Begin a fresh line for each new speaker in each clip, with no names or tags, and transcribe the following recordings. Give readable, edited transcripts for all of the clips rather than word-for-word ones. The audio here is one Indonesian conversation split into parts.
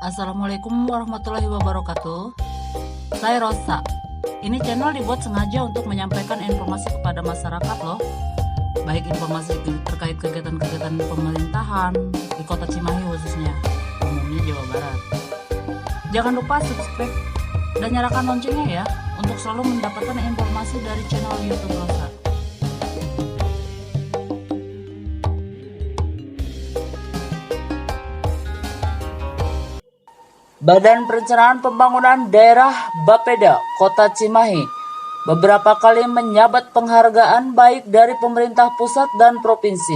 Assalamualaikum warahmatullahi wabarakatuh. Saya Rosa. Ini channel dibuat sengaja untuk menyampaikan informasi kepada masyarakat loh. Baik informasi terkait kegiatan-kegiatan pemerintahan di Kota Cimahi khususnya, umumnya Jawa Barat. Jangan lupa subscribe dan nyalakan loncengnya ya untuk selalu mendapatkan informasi dari channel YouTube Rosa. Badan Perencanaan Pembangunan Daerah Bapeda Kota Cimahi beberapa kali menyabat penghargaan baik dari pemerintah pusat dan provinsi.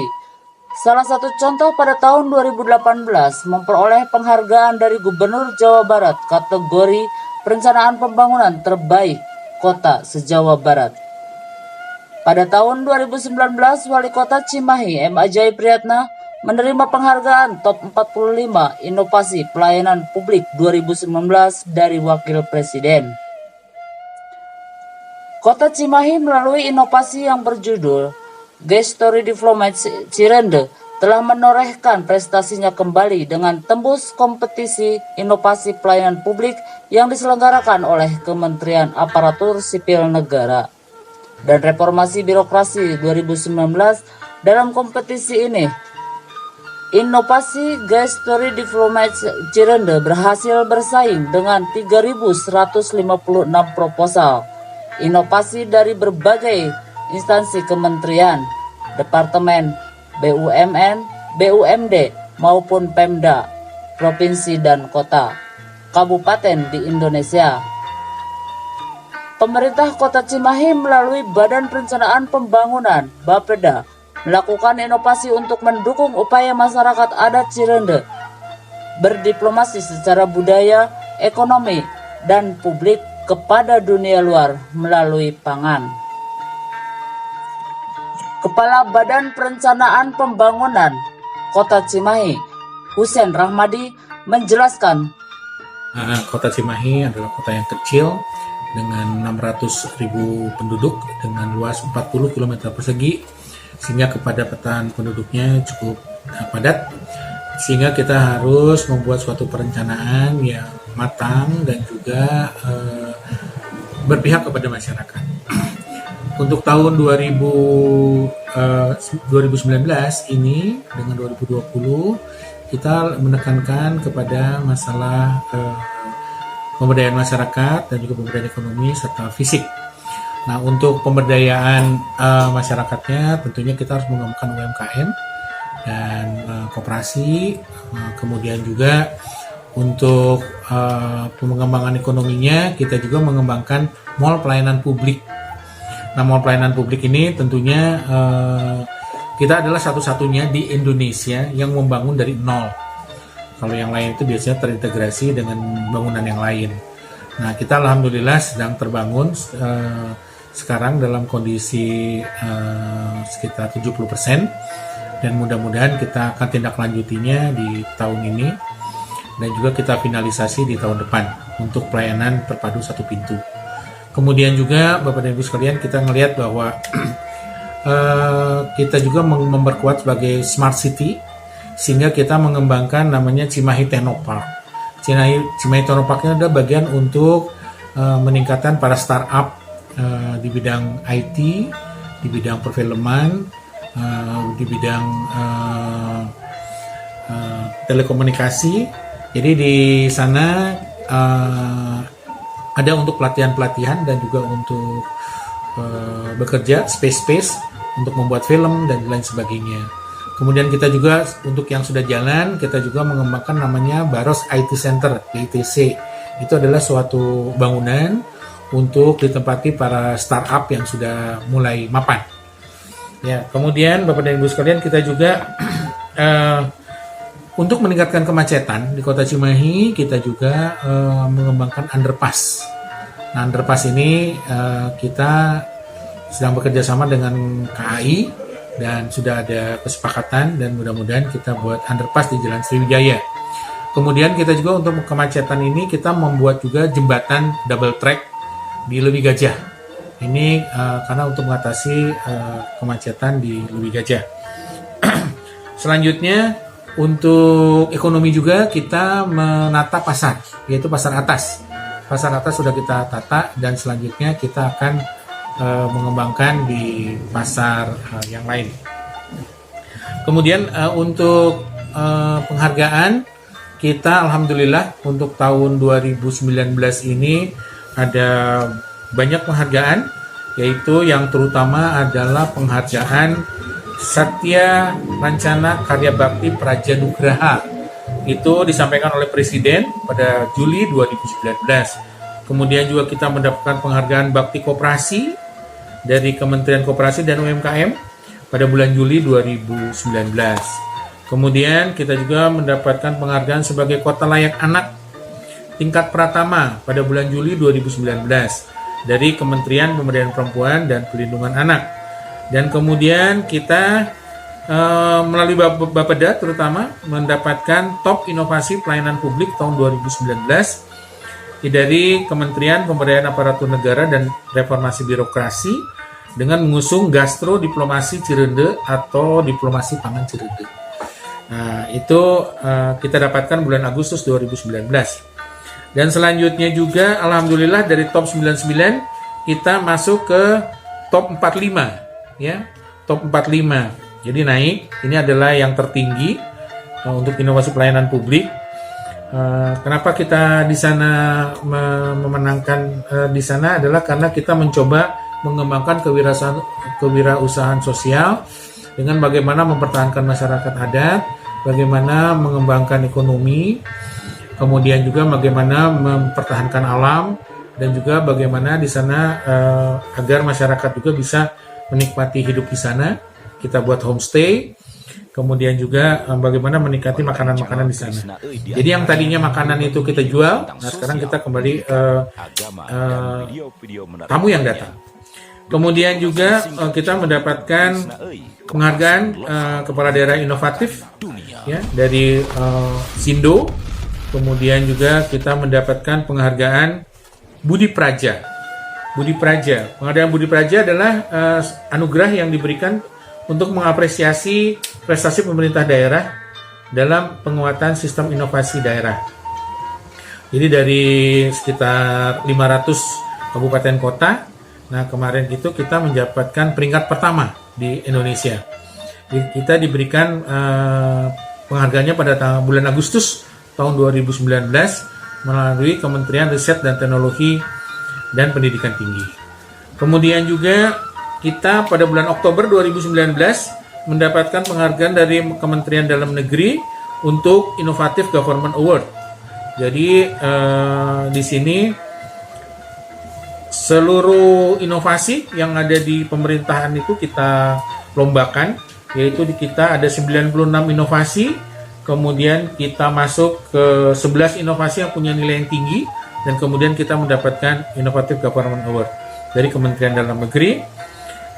Salah satu contoh pada tahun 2018 memperoleh penghargaan dari Gubernur Jawa Barat kategori Perencanaan Pembangunan Terbaik Kota se-Jawa Barat. Pada tahun 2019, Wali Kota Cimahi M. Ajaib Priyatna menerima penghargaan Top 45 Inovasi Pelayanan Publik 2019 dari Wakil Presiden. Kota Cimahi melalui inovasi yang berjudul Gestory Development Cirende telah menorehkan prestasinya kembali dengan tembus kompetisi inovasi pelayanan publik yang diselenggarakan oleh Kementerian Aparatur Sipil Negara dan Reformasi Birokrasi 2019. Dalam kompetisi ini, Inovasi Gestory Development Cirende berhasil bersaing dengan 3.156 proposal inovasi dari berbagai instansi kementerian, departemen, BUMN, BUMD maupun Pemda, provinsi dan kota, kabupaten di Indonesia. Pemerintah Kota Cimahi melalui Badan Perencanaan Pembangunan Bapeda melakukan inovasi untuk mendukung upaya masyarakat adat Cirende berdiplomasi secara budaya, ekonomi, dan publik kepada dunia luar melalui pangan. Kepala Badan Perencanaan Pembangunan Kota Cimahi, Husein Rahmadi, menjelaskan,
Kota Cimahi adalah kota yang kecil dengan 600.000 penduduk dengan luas 40 km persegi, sehingga kepadatan penduduknya cukup padat, sehingga kita harus membuat suatu perencanaan yang matang dan juga berpihak kepada masyarakat. Untuk tahun 2019 ini dengan 2020 kita menekankan kepada masalah pemberdayaan masyarakat dan juga pemberdayaan ekonomi serta fisik. Nah, untuk pemberdayaan masyarakatnya tentunya kita harus mengembangkan UMKM dan koperasi, kemudian juga untuk pengembangan ekonominya kita juga mengembangkan mall pelayanan publik. Nah, mall pelayanan publik ini tentunya kita adalah satu-satunya di Indonesia yang membangun dari nol. Kalau yang lain itu biasanya terintegrasi dengan bangunan yang lain. Nah, kita alhamdulillah sedang terbangun sekarang dalam kondisi sekitar 70%, dan mudah-mudahan kita akan tindak lanjutinya di tahun ini dan juga kita finalisasi di tahun depan untuk pelayanan terpadu satu pintu. Kemudian juga Bapak dan Ibu sekalian, kita melihat bahwa kita juga memperkuat sebagai smart city, sehingga kita mengembangkan namanya Cimahi Technopark. Cimahi Technopark ini adalah bagian untuk meningkatkan para startup di bidang IT, di bidang perfilman, di bidang telekomunikasi. Jadi di sana ada untuk pelatihan-pelatihan dan juga untuk bekerja space untuk membuat film dan lain sebagainya. Kemudian kita juga untuk yang sudah jalan, kita juga mengembangkan namanya Baros IT Center, BITC. Itu adalah suatu bangunan untuk ditempati para startup yang sudah mulai mapan. Ya, kemudian Bapak dan Ibu sekalian, kita juga untuk meningkatkan kemacetan di Kota Cimahi, kita juga mengembangkan underpass. Nah, underpass ini kita sedang bekerja sama dengan KAI dan sudah ada kesepakatan, dan mudah-mudahan kita buat underpass di Jalan Sriwijaya. Kemudian kita juga untuk kemacetan ini kita membuat juga jembatan double track di Leuwi Gajah. Ini karena untuk mengatasi kemacetan di Leuwi Gajah. Selanjutnya Untuk ekonomi juga kita menata pasar, yaitu pasar atas. Pasar atas sudah kita tata dan selanjutnya kita akan mengembangkan di pasar yang lain. Kemudian untuk penghargaan, kita alhamdulillah untuk tahun 2019 ini ada banyak penghargaan, yaitu yang terutama adalah penghargaan Satya Lancana Karya Bakti Praja Nugraha. Itu disampaikan oleh Presiden pada Juli 2019. Kemudian juga kita mendapatkan penghargaan Bakti Koperasi dari Kementerian Koperasi dan UMKM pada bulan Juli 2019. Kemudian kita juga mendapatkan penghargaan sebagai Kota Layak Anak tingkat Pratama pada bulan Juli 2019 dari Kementerian Pemberdayaan Perempuan dan Perlindungan Anak. Dan kemudian kita melalui Bapeda terutama mendapatkan top inovasi pelayanan publik tahun 2019 dari Kementerian Pemberdayaan Aparatur Negara dan Reformasi Birokrasi dengan mengusung Gastro Diplomasi Cirende atau Diplomasi Pangan Cirende. Nah, itu kita dapatkan bulan Agustus 2019. Dan selanjutnya juga alhamdulillah dari top 99 kita masuk ke top 45 ya, top 45. Jadi naik, ini adalah yang tertinggi untuk inovasi pelayanan publik. Kenapa kita di sana memenangkan di sana adalah karena kita mencoba mengembangkan kewirausahaan sosial dengan bagaimana mempertahankan masyarakat adat, bagaimana mengembangkan ekonomi, kemudian juga bagaimana mempertahankan alam, dan juga bagaimana di sana agar masyarakat juga bisa menikmati hidup di sana. Kita buat homestay, kemudian juga bagaimana menikmati makanan-makanan di sana. Jadi yang tadinya makanan itu kita jual, nah sekarang kita kembali tamu yang datang. Kemudian juga kita mendapatkan penghargaan kepala daerah inovatif ya dari Sindo. Kemudian juga kita mendapatkan penghargaan Budi Praja. Budi Praja. Penghargaan Budi Praja adalah anugerah yang diberikan untuk mengapresiasi prestasi pemerintah daerah dalam penguatan sistem inovasi daerah. Jadi dari sekitar 500 kabupaten kota, nah kemarin itu kita mendapatkan peringkat pertama di Indonesia. Kita diberikan penghargaannya pada bulan Agustus tahun 2019 melalui Kementerian Riset dan Teknologi dan Pendidikan Tinggi. Kemudian juga kita pada bulan Oktober 2019 mendapatkan penghargaan dari Kementerian Dalam Negeri untuk Innovative Government Award. Jadi di sini seluruh inovasi yang ada di pemerintahan itu kita lombakan, yaitu di kita ada 96 inovasi, kemudian kita masuk ke 11 inovasi yang punya nilai yang tinggi, dan kemudian kita mendapatkan Innovative Government Award dari Kementerian Dalam Negeri.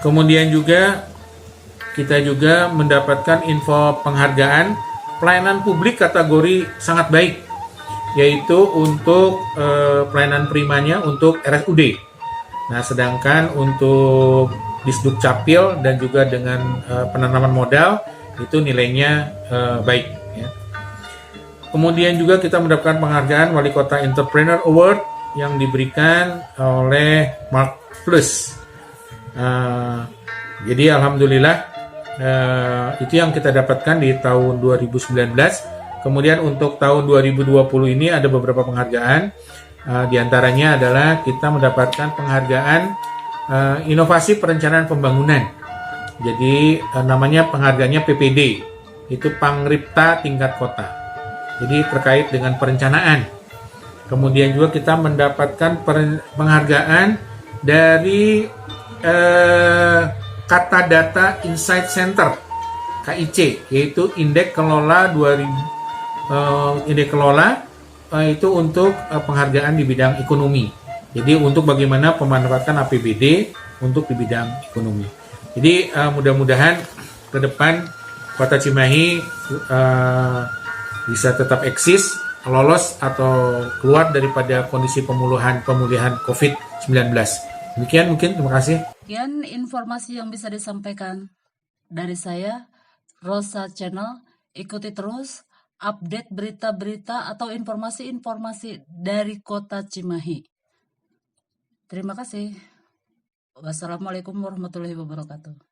Kemudian juga kita juga mendapatkan info penghargaan pelayanan publik kategori sangat baik, yaitu untuk pelayanan primanya untuk RSUD. Nah, sedangkan untuk Disduk Capil dan juga dengan penanaman modal itu nilainya baik. Ya. Kemudian juga kita mendapatkan penghargaan Wali Kota Entrepreneur Award yang diberikan oleh Mark Plus. Jadi alhamdulillah itu yang kita dapatkan di tahun 2019. Kemudian untuk tahun 2020 ini ada beberapa penghargaan. Di antaranya adalah kita mendapatkan penghargaan inovasi perencanaan pembangunan. Jadi namanya penghargaannya PPD, itu Pangripta tingkat kota. Jadi terkait dengan perencanaan. Kemudian juga kita mendapatkan penghargaan dari Kata Data Insight Center KIC, yaitu Indeks Kelola 2000 Indeks Kelola itu untuk penghargaan di bidang ekonomi. Jadi untuk bagaimana pemanfaatan APBD untuk di bidang ekonomi. Jadi mudah-mudahan ke depan Kota Cimahi bisa tetap eksis, lolos atau keluar daripada kondisi pemulihan COVID-19. Demikian mungkin, terima kasih.
Sekian informasi yang bisa disampaikan dari saya, Rosa Channel, ikuti terus update berita-berita atau informasi-informasi dari Kota Cimahi. Terima kasih. Wassalamualaikum warahmatullahi wabarakatuh.